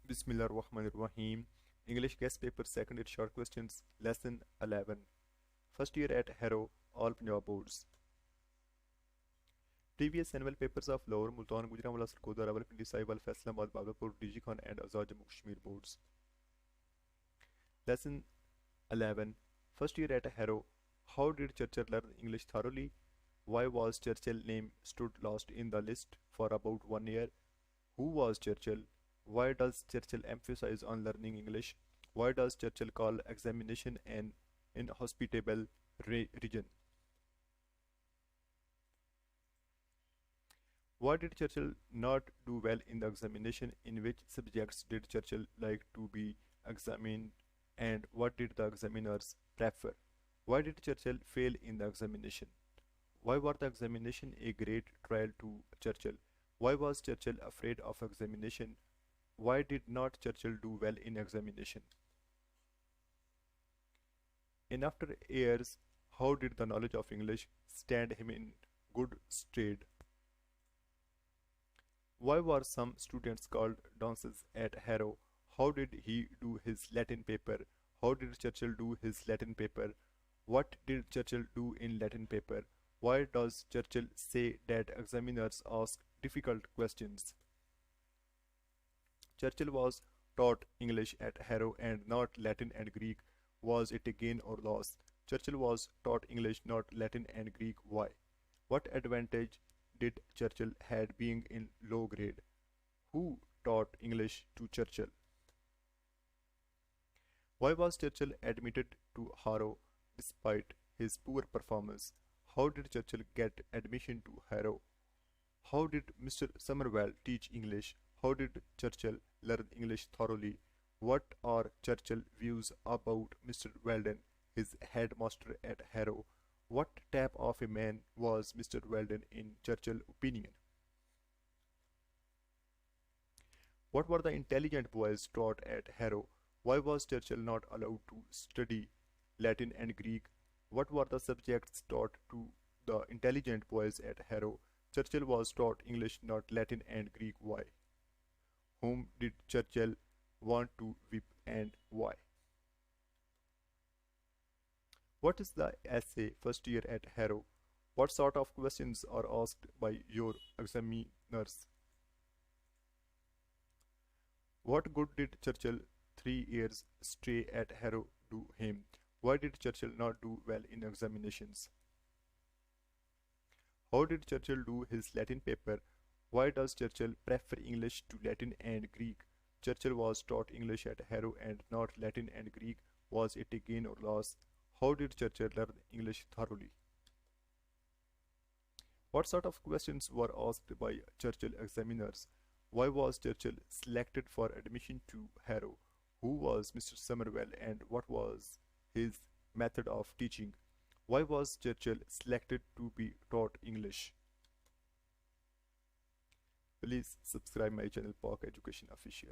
Bismillahirrahmanirrahim. English guest paper second year short questions lesson 11. First year at Harrow, all Punjab boards. Previous annual papers of Lahore, Multan, Gujranwala, Sargodha, Rawalpindi, Sahiwal, Faisalabad, Bahawalpur, D.G.Khan and Azad Jammu Kashmir boards. Lesson 11. First year at Harrow. How did Churchill learn English thoroughly? Why was Churchill's name stood last in the list for about 1 year? Who was Churchill? Why does Churchill emphasize on learning English? Why does Churchill call examination an inhospitable region? Why did Churchill not do well in the examination? In which subjects did Churchill like to be examined? And what did the examiners prefer? Why did Churchill fail in the examination? Why was the examination a great trial to Churchill? Why was Churchill afraid of examination? Why did not Churchill do well in examination? In after years, how did the knowledge of English stand him in good stead? Why were some students called dunces at Harrow? How did he do his Latin paper? How did Churchill do his Latin paper? What did Churchill do in Latin paper? Why does Churchill say that examiners ask difficult questions? Churchill was taught English at Harrow and not Latin and Greek. Was it a gain or loss? Churchill was taught English, not Latin and Greek. Why? What advantage did Churchill had being in low grade? Who taught English to Churchill? Why was Churchill admitted to Harrow despite his poor performance? How did Churchill get admission to Harrow? How did Mr. Somerville teach English? How did Churchill learn English thoroughly? What are Churchill's views about Mr. Weldon, his headmaster at Harrow? What type of a man was Mr. Weldon in Churchill's opinion? What were the intelligent boys taught at Harrow? Why was Churchill not allowed to study Latin and Greek? What were the subjects taught to the intelligent boys at Harrow? Churchill was taught English, not Latin and Greek. Why? Whom did Churchill want to whip and why? What is the essay first year at Harrow? What sort of questions are asked by your examiners? What good did Churchill 3 years stay at Harrow do him? Why did Churchill not do well in examinations? How did Churchill do his Latin paper? Why does Churchill prefer English to Latin and Greek? Churchill was taught English at Harrow and not Latin and Greek. Was it a gain or loss? How did Churchill learn English thoroughly? What sort of questions were asked by Churchill examiners? Why was Churchill selected for admission to Harrow? Who was Mr. Somerville and what was his method of teaching? Why was Churchill selected to be taught English? Please subscribe my channel Park Education Official.